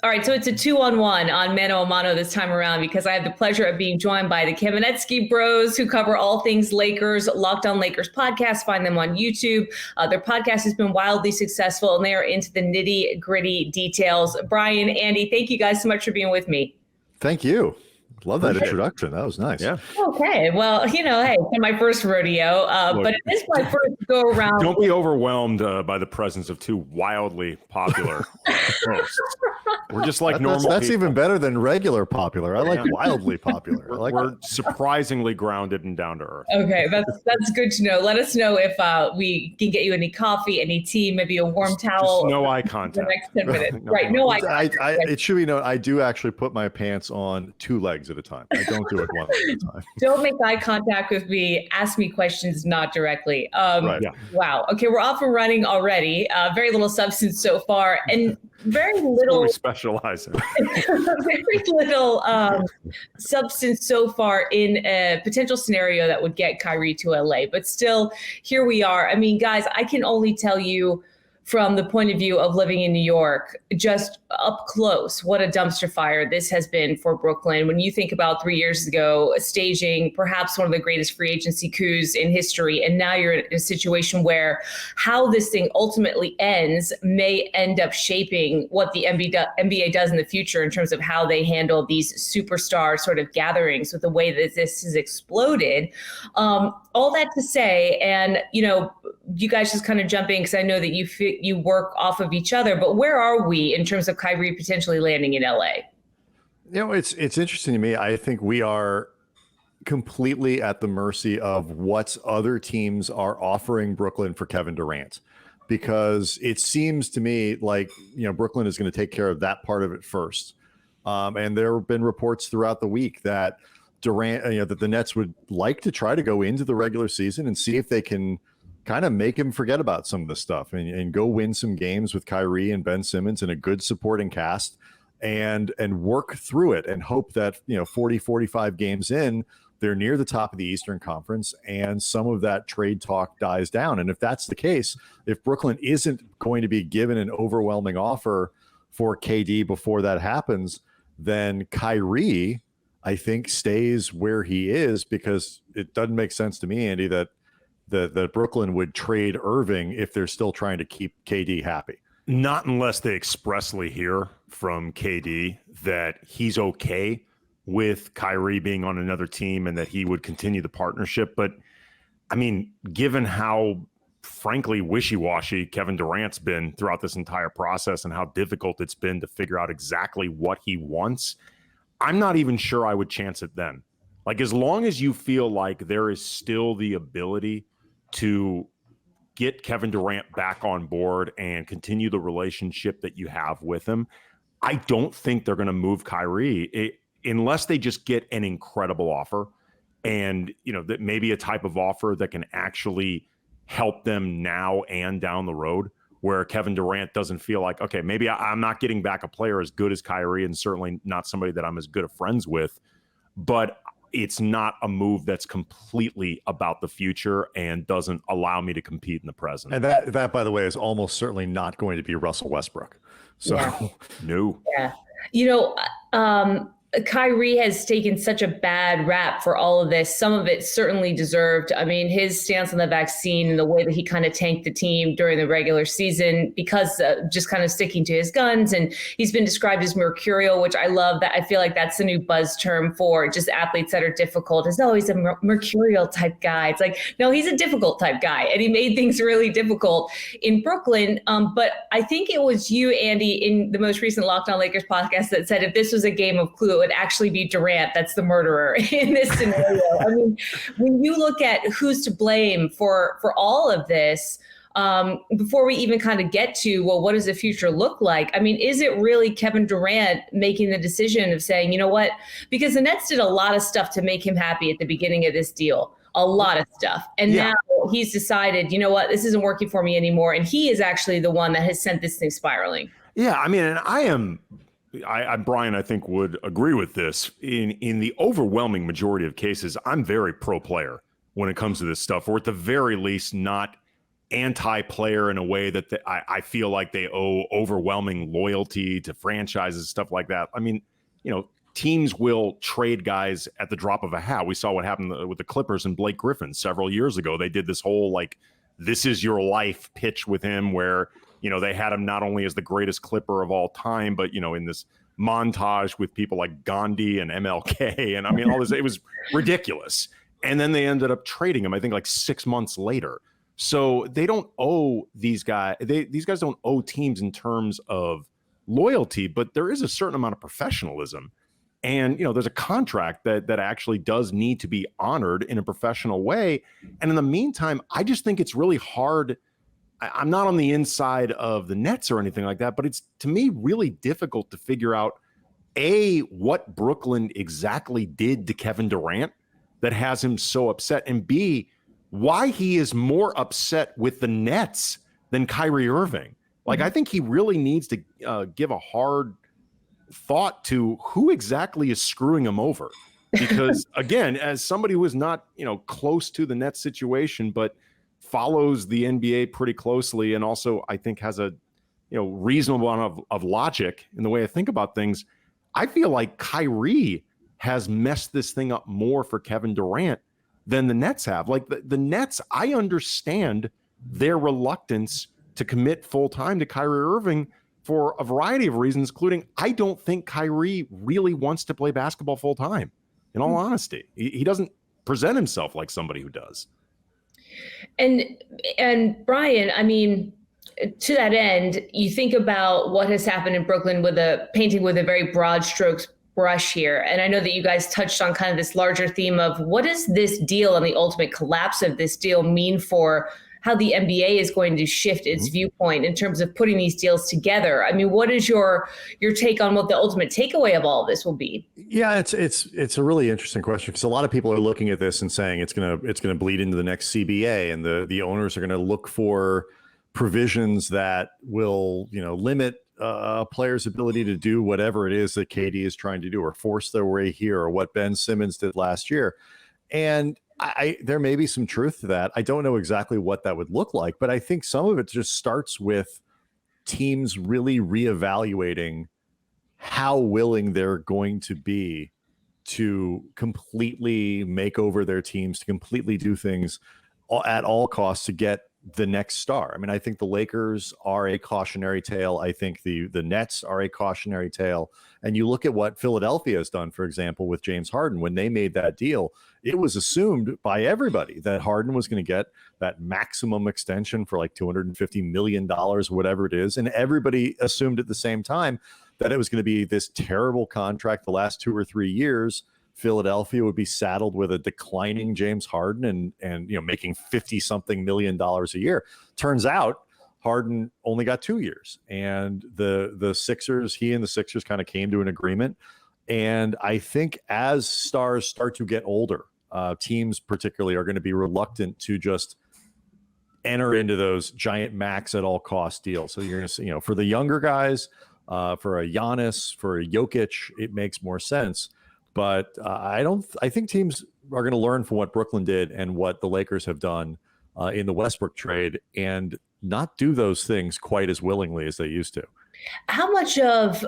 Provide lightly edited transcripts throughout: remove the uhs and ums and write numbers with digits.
All right, so it's a 2-on-1 on Manno and Manno this time around because I have the pleasure of being joined by the Kamenetzky bros who cover all things Lakers, Locked On Lakers podcast. Find them on YouTube. Their podcast has been wildly successful, and they are into the nitty-gritty details. Brian, Andy, thank you guys so much for being with me. Thank you. Love that introduction. That was nice. Yeah. Okay. Well, hey, it's my first rodeo, but it is my first go around. Don't be overwhelmed by the presence of two wildly popular hosts. We're just like normal. That's even better than regular popular. I like wildly popular. We're surprisingly grounded and down to earth. Okay, that's good to know. Let us know if we can get you any coffee, any tea, maybe a warm towel. Just no eye contact. The next 10 minutes. No eye contact. It should be known, I do actually put my pants on two legs at a time. I don't do it one leg at a time. Don't make eye contact with me. Ask me questions not directly. Right. Yeah. Wow. Okay, we're off and running already. Very little substance so far, and very little. We specialize in. Very little substance so far in a potential scenario that would get Kyrie to LA. But still, here we are. I mean, guys, I can only tell you from the point of view of living in New York, just up close, what a dumpster fire this has been for Brooklyn. When you think about 3 years ago, staging perhaps one of the greatest free agency coups in history, and now you're in a situation where how this thing ultimately ends may end up shaping what the NBA does in the future in terms of how they handle these superstar sort of gatherings with the way that this has exploded. All that to say, and, you guys just kind of jump in because I know that you work off of each other, but where are we in terms of Kyrie potentially landing in LA? It's interesting to me. I think we are completely at the mercy of what other teams are offering Brooklyn for Kevin Durant, because it seems to me like, Brooklyn is going to take care of that part of it first. And there have been reports throughout the week that Durant, that the Nets would like to try to go into the regular season and see if they can kind of make him forget about some of this stuff and go win some games with Kyrie and Ben Simmons and a good supporting cast and work through it and hope that, 40, 45 games in, they're near the top of the Eastern Conference and some of that trade talk dies down. And if that's the case, if Brooklyn isn't going to be given an overwhelming offer for KD before that happens, then Kyrie, I think, stays where he is, because it doesn't make sense to me, Andy, that Brooklyn would trade Irving if they're still trying to keep KD happy. Not unless they expressly hear from KD that he's okay with Kyrie being on another team and that he would continue the partnership. But, I mean, given how, frankly, wishy-washy Kevin Durant's been throughout this entire process and how difficult it's been to figure out exactly what he wants, I'm not even sure I would chance it then. Like, as long as you feel like there is still the ability to get Kevin Durant back on board and continue the relationship that you have with him, I don't think they're going to move Kyrie unless they just get an incredible offer and, that maybe a type of offer that can actually help them now and down the road, where Kevin Durant doesn't feel like, okay, maybe I'm not getting back a player as good as Kyrie and certainly not somebody that I'm as good of friends with, but it's not a move that's completely about the future and doesn't allow me to compete in the present. And that, by the way, is almost certainly not going to be Russell Westbrook. So no. Yeah. Kyrie has taken such a bad rap for all of this. Some of it certainly deserved. I mean, his stance on the vaccine and the way that he kind of tanked the team during the regular season because just kind of sticking to his guns. And he's been described as mercurial, which I love. That I feel like that's the new buzz term for just athletes that are difficult. It's always a mercurial type guy. It's like, no, he's a difficult type guy. And he made things really difficult in Brooklyn. But I think it was you, Andy, in the most recent Locked On Lakers podcast that said if this was a game of Clue, would actually be Durant that's the murderer in this scenario. I mean, when you look at who's to blame for all of this, before we even kind of get to, well, what does the future look like? I mean, is it really Kevin Durant making the decision of saying, you know what, because the Nets did a lot of stuff to make him happy at the beginning of this deal, a lot of stuff. And now he's decided, you know what, this isn't working for me anymore. And he is actually the one that has sent this thing spiraling. Yeah, I mean, and Brian, I think, would agree with this. In the overwhelming majority of cases, I'm very pro player when it comes to this stuff, or at the very least, not anti-player in a way that I feel like they owe overwhelming loyalty to franchises, stuff like that. I mean, teams will trade guys at the drop of a hat. We saw what happened with the Clippers and Blake Griffin several years ago. They did this whole like, this is your life pitch with him where, they had him not only as the greatest Clipper of all time, but, in this montage with people like Gandhi and MLK. And I mean, all this, it was ridiculous. And then they ended up trading him, I think like 6 months later. So they don't owe these guys, these guys don't owe teams in terms of loyalty, but there is a certain amount of professionalism. And, there's a contract that actually does need to be honored in a professional way. And in the meantime, I just think it's really hard. I'm not on the inside of the Nets or anything like that, but it's, to me, really difficult to figure out, A, what Brooklyn exactly did to Kevin Durant that has him so upset, and B, why he is more upset with the Nets than Kyrie Irving. Like, I think he really needs to give a hard thought to who exactly is screwing him over. Because, again, as somebody who is not, close to the Nets situation, but follows the NBA pretty closely and also I think has a, reasonable amount of logic in the way I think about things, I feel like Kyrie has messed this thing up more for Kevin Durant than the Nets have. Like the Nets, I understand their reluctance to commit full time to Kyrie Irving for a variety of reasons, including I don't think Kyrie really wants to play basketball full time. In all honesty, he doesn't present himself like somebody who does. And Brian, I mean, to that end, you think about what has happened in Brooklyn with painting with a very broad strokes brush here. And I know that you guys touched on kind of this larger theme of what does this deal and the ultimate collapse of this deal mean for how the NBA is going to shift its viewpoint in terms of putting these deals together. I mean, what is your take on what the ultimate takeaway of all of this will be? Yeah, it's a really interesting question because a lot of people are looking at this and saying it's gonna bleed into the next CBA, and the owners are going to look for provisions that will limit a player's ability to do whatever it is that KD is trying to do, or force their way here, or what Ben Simmons did last year. And there may be some truth to that. I don't know exactly what that would look like, but I think some of it just starts with teams really reevaluating how willing they're going to be to completely make over their teams, to completely do things at all costs to get the next star. I mean, I think the Lakers are a cautionary tale. I think the Nets are a cautionary tale. And you look at what Philadelphia has done, for example, with James Harden. When they made that deal, it was assumed by everybody that Harden was going to get that maximum extension for like $250 million, whatever it is. And everybody assumed at the same time that it was going to be this terrible contract the last 2 or 3 years. Philadelphia would be saddled with a declining James Harden and making $50-something million a year. Turns out Harden only got 2 years, and the Sixers, he and the Sixers kind of came to an agreement. And I think as stars start to get older, teams particularly are going to be reluctant to just enter into those giant max at all cost deals. So you're going to see, for the younger guys, for a Giannis, for a Jokic, it makes more sense. But I think teams are going to learn from what Brooklyn did and what the Lakers have done in the Westbrook trade and not do those things quite as willingly as they used to. How much of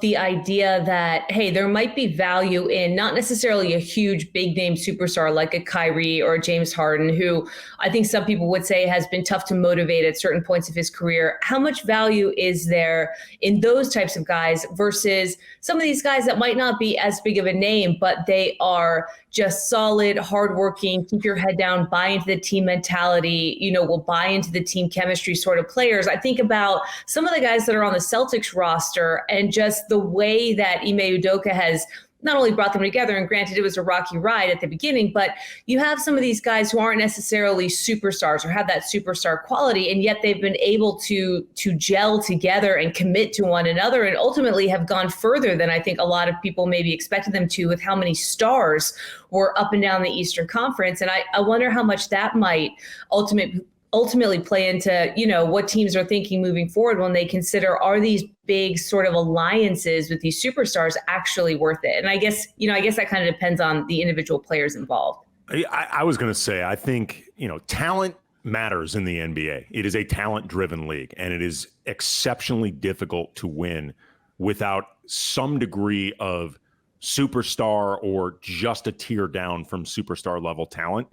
the idea that, hey, there might be value in not necessarily a huge big name superstar like a Kyrie or a James Harden, who I think some people would say has been tough to motivate at certain points of his career. How much value is there in those types of guys versus some of these guys that might not be as big of a name, but they are just solid, hardworking, keep your head down, buy into the team mentality, will buy into the team chemistry sort of players. I think about some of the guys that are on the Celtics roster and just the way that Ime Udoka has not only brought them together, and granted it was a rocky ride at the beginning, but you have some of these guys who aren't necessarily superstars or have that superstar quality, and yet they've been able to gel together and commit to one another and ultimately have gone further than I think a lot of people maybe expected them to, with how many stars were up and down the Eastern Conference. And I wonder how much that might ultimately play into, what teams are thinking moving forward when they consider, are these big sort of alliances with these superstars actually worth it? And I guess that kind of depends on the individual players involved. I was going to say, I think, talent matters in the NBA. It is a talent-driven league, and it is exceptionally difficult to win without some degree of superstar or just a tier down from superstar level talent.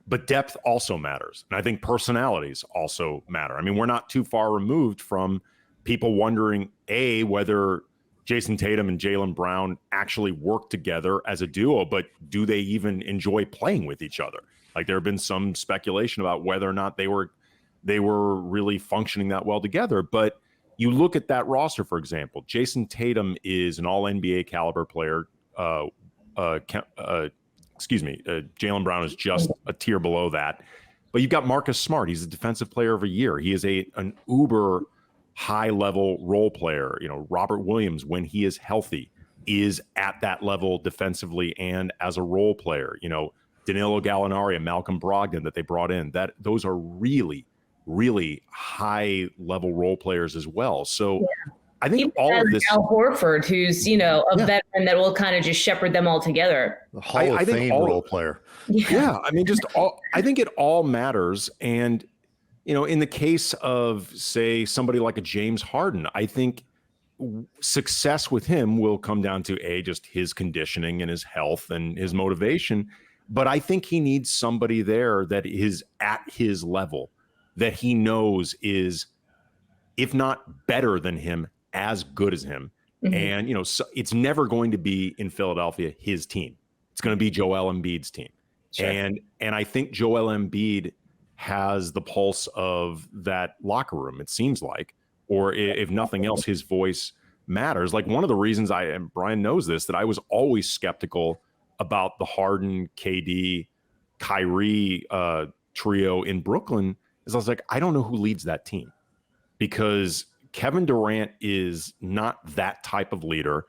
But depth also matters. And I think personalities also matter. I mean, we're not too far removed from people wondering, A, whether Jason Tatum and Jaylen Brown actually work together as a duo, but do they even enjoy playing with each other? Like, there have been some speculation about whether or not they were really functioning that well together. But you look at that roster, for example, Jason Tatum is an all-NBA caliber player. Jaylen Brown is just a tier below that. But you've got Marcus Smart. He's a defensive player of the year. He is an uber high-level role player. You know, Robert Williams, when he is healthy, is at that level defensively and as a role player. You know, Danilo Gallinari and Malcolm Brogdon that they brought in, those are really, really high-level role players as well. So yeah. I think all of this. Al Horford, who's, you know, a veteran that will kind of just shepherd them all together. The Hall of Fame role player. Yeah. I mean, I think it all matters. And, you know, in the case of, say, somebody like a James Harden, I think success with him will come down to just his conditioning and his health and his motivation. But I think he needs somebody there that is at his level, that he knows is, if not better than him, as good as him. Mm-hmm. And, you know, so it's never going to be in Philadelphia his team. It's going to be Joel Embiid's team. Sure. And I think Joel Embiid has the pulse of that locker room, it seems like, or if nothing else, his voice matters. Like, one of the reasons and Brian knows this, that I was always skeptical about the Harden, KD, Kyrie trio in Brooklyn is I was like, I don't know who leads that team, because Kevin Durant is not that type of leader.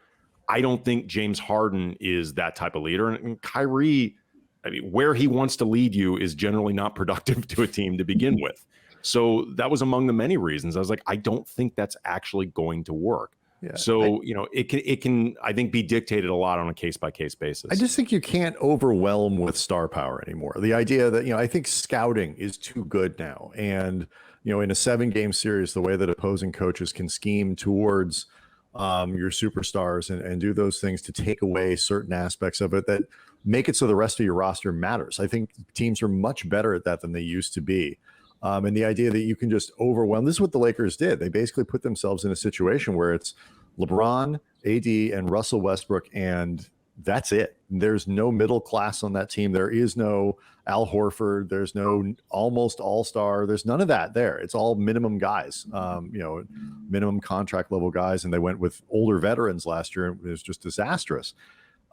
I don't think James Harden is that type of leader. And Kyrie, I mean, where he wants to lead you is generally not productive to a team to begin with. So that was among the many reasons. I was like, I don't think that's actually going to work. Yeah, so, you know, it can, I think, be dictated a lot on a case-by-case basis. I just think you can't overwhelm with star power anymore. The idea that, you know, I think scouting is too good now. And, you know, in a 7-game series, the way that opposing coaches can scheme towards your superstars and do those things to take away certain aspects of it that make it so the rest of your roster matters. I think teams are much better at that than they used to be. And the idea that you can just overwhelm, this is what the Lakers did. They basically put themselves in a situation where it's LeBron, AD, and Russell Westbrook, and that's it. There's no middle class on that team. There is no Al Horford. There's no almost all-star. There's none of that there. It's all minimum guys, you know, minimum contract level guys. And they went with older veterans last year. And it was just disastrous.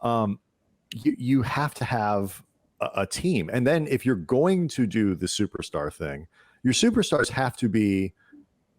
You have to have a team. And then if you're going to do the superstar thing, your superstars have to be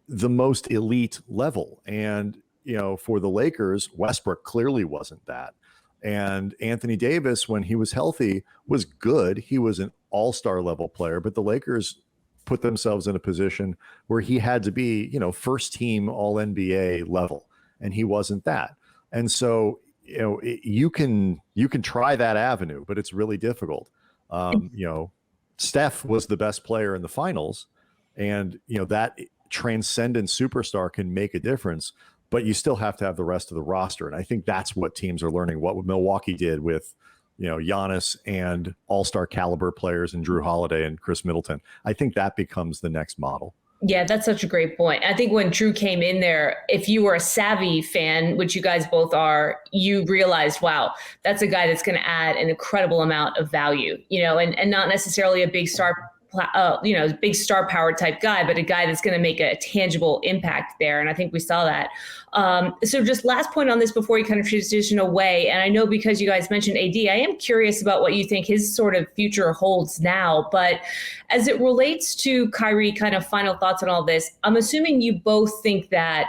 the most elite level. And, you know, for the Lakers, Westbrook clearly wasn't that. And Anthony Davis, when he was healthy, was good. He was an all-star level player, but the Lakers put themselves in a position where he had to be, you know, first team all NBA level, and he wasn't that. And so, you know, you can try that avenue, but it's really difficult. You know, Steph was the best player in the finals, and, you know, that transcendent superstar can make a difference, but you still have to have the rest of the roster. And I think that's what teams are learning, what Milwaukee did with, you know, Giannis and all-star caliber players and Drew Holiday and Chris Middleton. I think that becomes the next model. Yeah, that's such a great point. I think when Drew came in there, if you were a savvy fan, which you guys both are, you realized, wow, that's a guy that's going to add an incredible amount of value, you know, and not necessarily a big star, you know, big star power type guy, but a guy that's going to make a tangible impact there. And I think we saw that. So just last point on this before you kind of transition away. And I know because you guys mentioned AD, I am curious about what you think his sort of future holds now. But as it relates to Kyrie, kind of final thoughts on all this, I'm assuming you both think that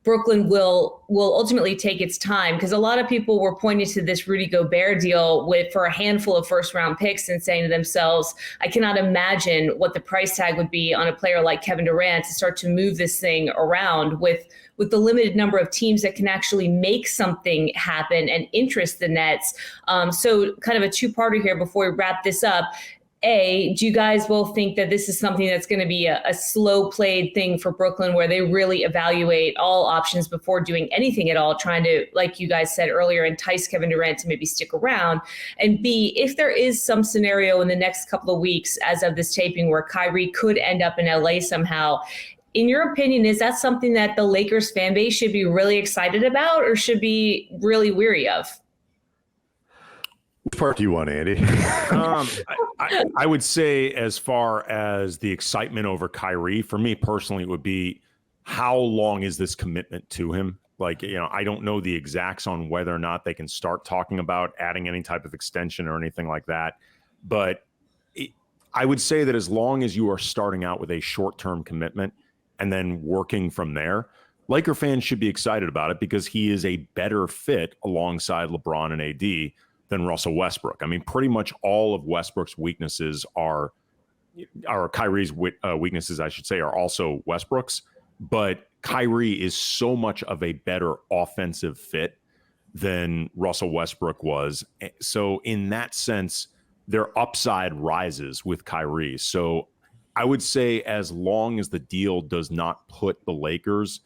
Brooklyn will ultimately take its time, because a lot of people were pointing to this Rudy Gobert deal for a handful of first round picks and saying to themselves, I cannot imagine what the price tag would be on a player like Kevin Durant to start to move this thing around with the limited number of teams that can actually make something happen and interest the Nets. So kind of a two-parter here before we wrap this up. do you guys both think that this is something that's going to be a slow played thing for Brooklyn, where they really evaluate all options before doing anything at all, trying to, like you guys said earlier, entice Kevin Durant to maybe stick around? And B, if there is some scenario in the next couple of weeks as of this taping where Kyrie could end up in LA somehow, in your opinion, is that something that the Lakers fan base should be really excited about or should be really weary of? Which part do you want, Andy? I would say, as far as the excitement over Kyrie, for me personally, it would be, how long is this commitment to him? Like, I don't know the exacts on whether or not they can start talking about adding any type of extension or anything like that. But I would say that as long as you are starting out with a short-term commitment and then working from there, Laker fans should be excited about it, because he is a better fit alongside LeBron and AD than Russell Westbrook. I mean, pretty much all of Westbrook's weaknesses are Kyrie's weaknesses, I should say, are also Westbrook's. But Kyrie is so much of a better offensive fit than Russell Westbrook was. So in that sense, their upside rises with Kyrie. So I would say, as long as the deal does not put the Lakers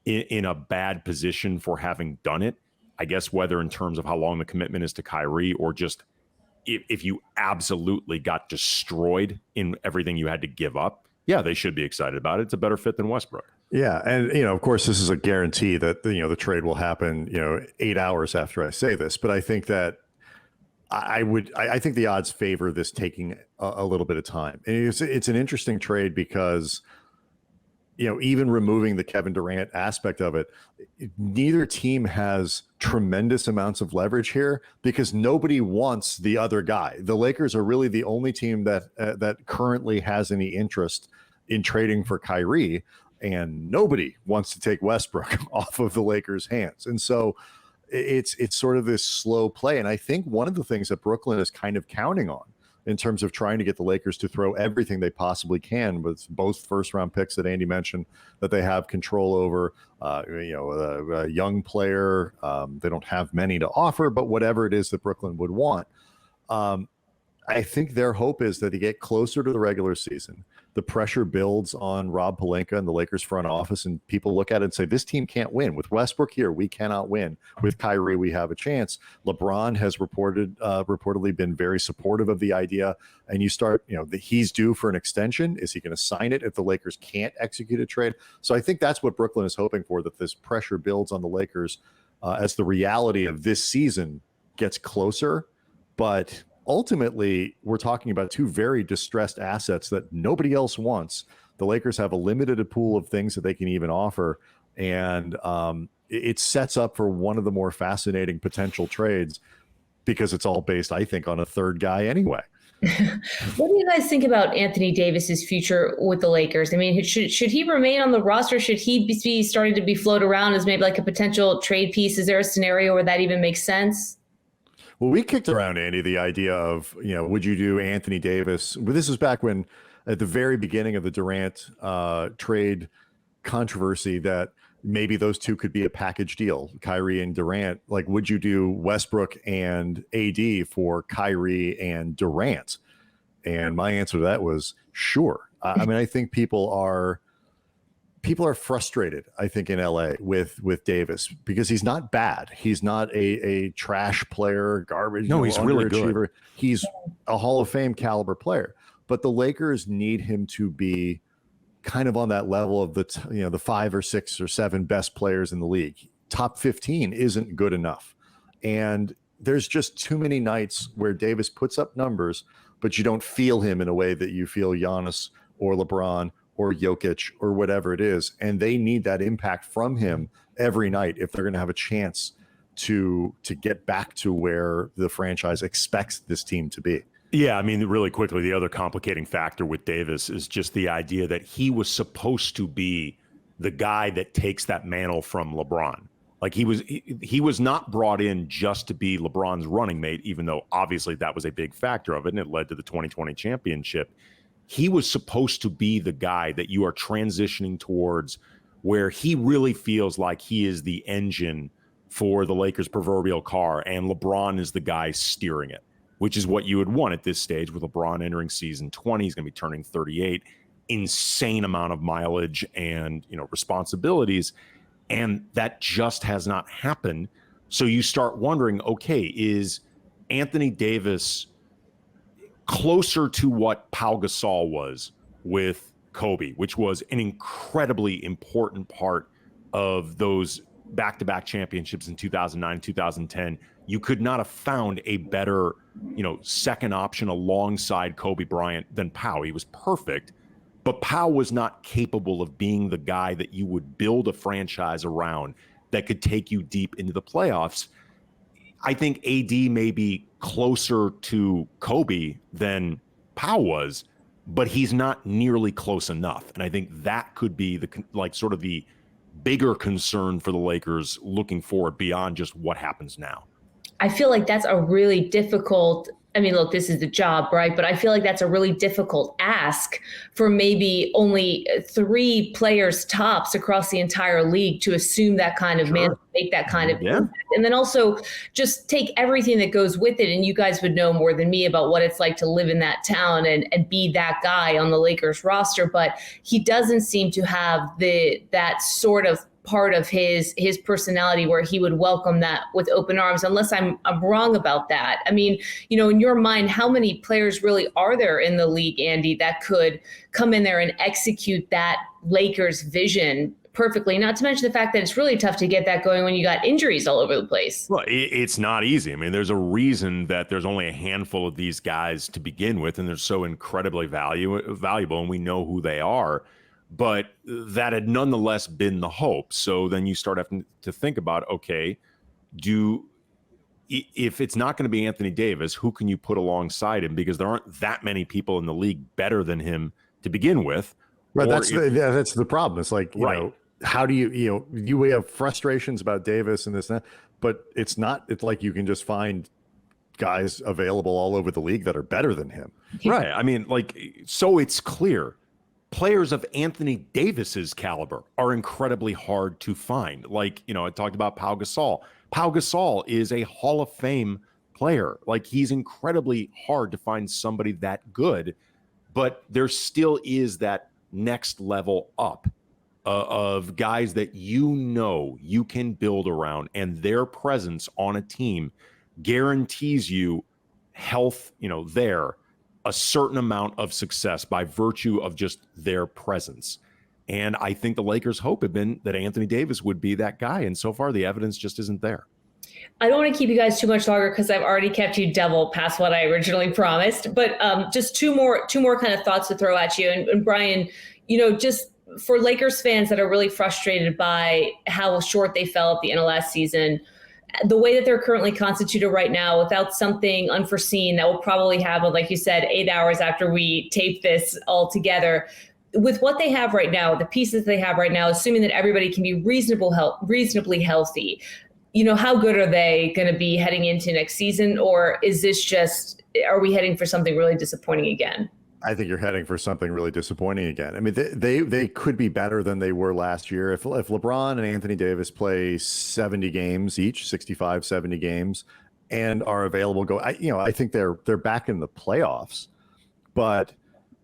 in a bad position for having done it, I guess, whether in terms of how long the commitment is to Kyrie, or just if you absolutely got destroyed in everything you had to give up, yeah, they should be excited about it. It's a better fit than Westbrook. Yeah. And, of course, this is a guarantee that, the trade will happen, 8 hours after I say this. But I think that I think the odds favor this taking a little bit of time. And it's an interesting trade because, even removing the Kevin Durant aspect of it, neither team has tremendous amounts of leverage here, because nobody wants the other guy. The Lakers are really the only team that currently has any interest in trading for Kyrie, and nobody wants to take Westbrook off of the Lakers' hands. And so it's sort of this slow play. And I think one of the things that Brooklyn is kind of counting on in terms of trying to get the Lakers to throw everything they possibly can, with both first-round picks that Andy mentioned that they have control over, a young player. They don't have many to offer, but whatever it is that Brooklyn would want. I think their hope is that they get closer to the regular season. The pressure builds on Rob Pelinka and the Lakers front office, and people look at it and say, this team can't win. With Westbrook here, we cannot win. With Kyrie, we have a chance. LeBron has reportedly been very supportive of the idea. And you start, that he's due for an extension. Is he going to sign it if the Lakers can't execute a trade? So I think that's what Brooklyn is hoping for, that this pressure builds on the Lakers as the reality of this season gets closer. But ultimately, we're talking about two very distressed assets that nobody else wants. The Lakers have a limited pool of things that they can even offer, and it sets up for one of the more fascinating potential trades, because it's all based, I think, on a third guy anyway. What do you guys think about Anthony Davis's future with the Lakers? I mean, should he remain on the roster? Should he be starting to be floated around as maybe like a potential trade piece? Is there a scenario where that even makes sense? Well, we kicked around, Andy, the idea of, would you do Anthony Davis? Well, this was back when, at the very beginning of the Durant trade controversy, that maybe those two could be a package deal, Kyrie and Durant. Like, would you do Westbrook and AD for Kyrie and Durant? And my answer to that was sure. I mean, I think people are frustrated, I think, in LA with Davis, because he's not bad. He's not a trash player, garbage. No, he's really good. He's a Hall of Fame caliber player. But the Lakers need him to be kind of on that level of the 5 or 6 or 7 best players in the league. Top 15 isn't good enough. And there's just too many nights where Davis puts up numbers, but you don't feel him in a way that you feel Giannis or LeBron or Jokic or whatever it is. And they need that impact from him every night if they're going to have a chance to get back to where the franchise expects this team to be. Yeah, I mean, really quickly, the other complicating factor with Davis is just the idea that he was supposed to be the guy that takes that mantle from LeBron. Like, he was not brought in just to be LeBron's running mate, even though obviously that was a big factor of it, and it led to the 2020 championship. He was supposed to be the guy that you are transitioning towards, where he really feels like he is the engine for the Lakers' proverbial car, and LeBron is the guy steering it, which is what you would want at this stage with LeBron entering season 20. He's going to be turning 38, insane amount of mileage and, responsibilities. And that just has not happened. So you start wondering, okay, is Anthony Davis closer to what Pau Gasol was with Kobe, which was an incredibly important part of those back-to-back championships in 2009, 2010. You could not have found a better, second option alongside Kobe Bryant than Pau. He was perfect, but Pau was not capable of being the guy that you would build a franchise around that could take you deep into the playoffs. I think AD may be closer to Kobe than Pau was, but he's not nearly close enough. And I think that could be the bigger concern for the Lakers looking forward beyond just what happens now. I feel like that's a really difficult, look, this is the job, right? But I feel like that's a really difficult ask for maybe only 3 players tops across the entire league to assume that kind of man, make that kind of impact. And then also just take everything that goes with it. And you guys would know more than me about what it's like to live in that town and be that guy on the Lakers roster. But he doesn't seem to have that sort of part of his personality where he would welcome that with open arms, unless I'm wrong about that. In your mind, how many players really are there in the league, Andy, that could come in there and execute that Lakers vision perfectly? Not to mention the fact that it's really tough to get that going when you got injuries all over the place. Well, it's not easy. There's a reason that there's only a handful of these guys to begin with, and they're so incredibly valuable, and we know who they are. But that had nonetheless been the hope. So then you start having to think about, okay, if it's not going to be Anthony Davis, who can you put alongside him? Because there aren't that many people in the league better than him to begin with. Right. That's the problem. It's like, how do you have frustrations about Davis and this and that, but it's like you can just find guys available all over the league that are better than him. Right. So it's clear. Players of Anthony Davis's caliber are incredibly hard to find. I talked about Pau Gasol. Pau Gasol is a Hall of Fame player. He's incredibly hard to find somebody that good, but there still is that next level up of guys that you can build around, and their presence on a team guarantees you health, there. A certain amount of success by virtue of just their presence. And I think the Lakers' hope had been that Anthony Davis would be that guy. And so far, the evidence just isn't there. I don't want to keep you guys too much longer because I've already kept you double past what I originally promised. But just two more kind of thoughts to throw at you. And Brian, just for Lakers fans that are really frustrated by how short they fell at the end of last season, the way that they're currently constituted right now, without something unforeseen that will probably happen, like you said, 8 hours after we tape this all together, with what they have right now, the pieces they have right now, assuming that everybody can be reasonably healthy, how good are they going to be heading into next season? Or is this are we heading for something really disappointing again? I think you're heading for something really disappointing again. They could be better than they were last year. If LeBron and Anthony Davis play 70 games each, 65, 70 games, and are available, I think they're back in the playoffs. But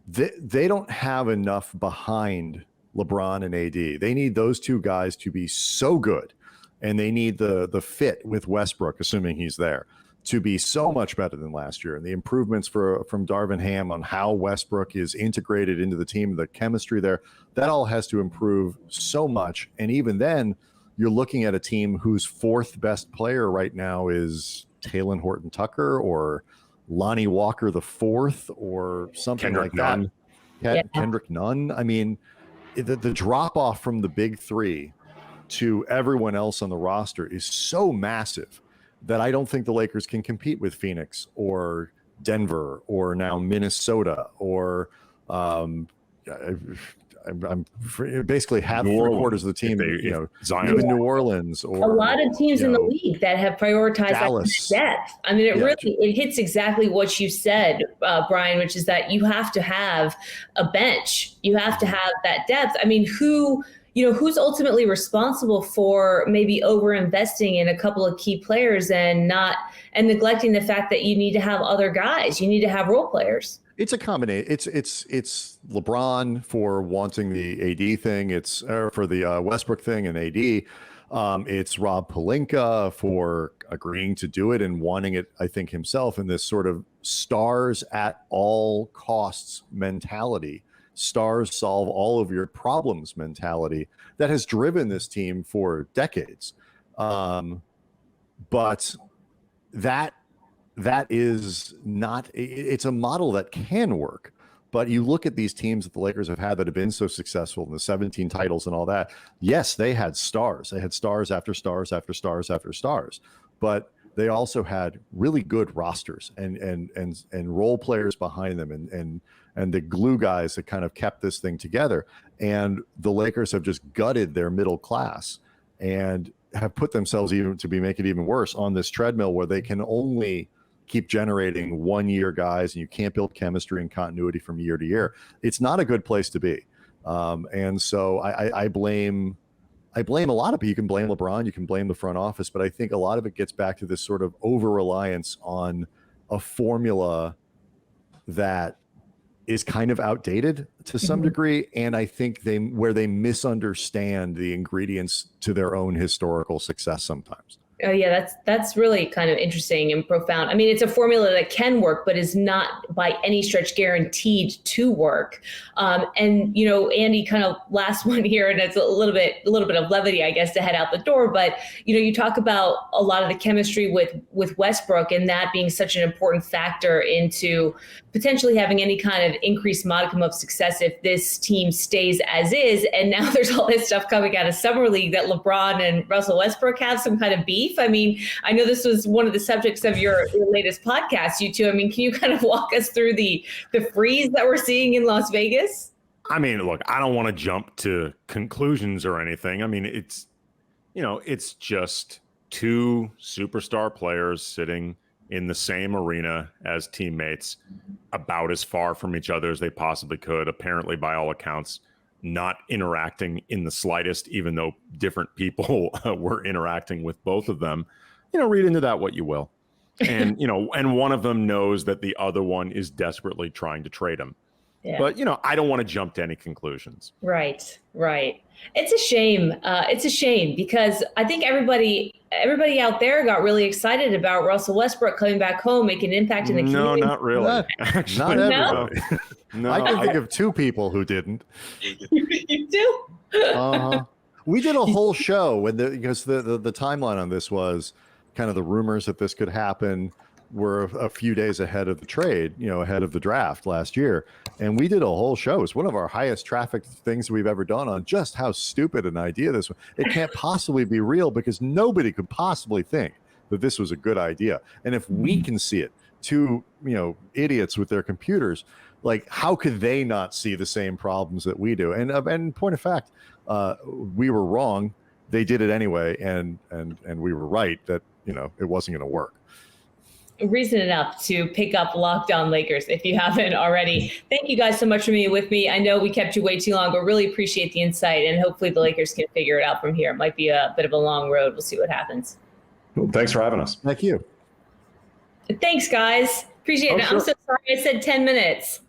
they don't have enough behind LeBron and AD. They need those two guys to be so good, and they need the fit with Westbrook, assuming he's there, to be so much better than last year. And the improvements from Darvin Ham on how Westbrook is integrated into the team, the chemistry there, that all has to improve so much. And even then, you're looking at a team whose 4th best player right now is Talen Horton-Tucker or Lonnie Walker the 4th or something Kendrick like Nunn. that. Kendrick Nunn. The drop off from the big 3 to everyone else on the roster is so massive that I don't think the Lakers can compete with Phoenix or Denver or now Minnesota or I'm basically half 3/4 of the team, Zion, even New Orleans or a lot of teams in the league that have prioritized Dallas. That depth. It hits exactly what you said, Brian, which is that you have to have a bench. You have to have that depth. who's ultimately responsible for maybe over-investing in a couple of key players and neglecting the fact that you need to have other guys, you need to have role players. It's a combination. It's LeBron for wanting the AD thing. It's for the Westbrook thing and AD. It's Rob Pelinka for agreeing to do it and wanting it, I think, himself, in this sort of stars at all costs mentality, stars solve all of your problems mentality that has driven this team for decades. But that is not, it's a model that can work. But you look at these teams that the Lakers have had that have been so successful in the 17 titles and all that. Yes, they had stars. They had stars after stars after stars after stars. But they also had really good rosters and role players behind them and the glue guys that kind of kept this thing together. And the Lakers have just gutted their middle class and have put themselves even to make it even worse on this treadmill where they can only keep generating 1 year guys and you can't build chemistry and continuity from year to year. It's not a good place to be. And so I blame a lot of people. You can blame LeBron, you can blame the front office, but I think a lot of it gets back to this sort of over-reliance on a formula that is kind of outdated to some degree. And I think they misunderstand the ingredients to their own historical success sometimes. Oh yeah, that's really kind of interesting and profound. I mean, it's a formula that can work, but is not by any stretch guaranteed to work. And Andy, kind of last one here, and it's a little bit of levity, I guess, to head out the door. But you talk about a lot of the chemistry with Westbrook, and that being such an important factor into potentially having any kind of increased modicum of success if this team stays as is. And now there's all this stuff coming out of Summer League that LeBron and Russell Westbrook have some kind of beef. I mean, I know this was one of the subjects of your latest podcast, you two. I mean, can you kind of walk us through the freeze that we're seeing in Las Vegas? I mean, look, I don't want to jump to conclusions or anything. I mean, it's just two superstar players sitting in the same arena as teammates, about as far from each other as they possibly could, apparently by all accounts, not interacting in the slightest, even though different people were interacting with both of them. Read into that what you will. And, and one of them knows that the other one is desperately trying to trade him. Yeah. But, I don't want to jump to any conclusions. Right. It's a shame. It's a shame because I think everybody out there got really excited about Russell Westbrook coming back home, making an impact in the community. No, not really. Not everybody. No, I can think of two people who didn't. You do? We did a whole show because the timeline on this was kind of the rumors that this could happen were a few days ahead of the trade, ahead of the draft last year. And we did a whole show. It's one of our highest trafficked things we've ever done on just how stupid an idea this was. It can't possibly be real because nobody could possibly think that this was a good idea. And if we can see it, two, idiots with their computers, like how could they not see the same problems that we do? And point of fact, we were wrong. They did it anyway. And we were right that, it wasn't going to work. Reason enough to pick up Locked On Lakers if you haven't already. Thank you guys so much for being with me. I know we kept you way too long, but really appreciate the insight, and hopefully the Lakers can figure it out from here. It might be a bit of a long road. We'll see what happens. Well, thanks for having us. Thank you. Thanks, guys. Appreciate it. Sure. I'm so sorry I said 10 minutes.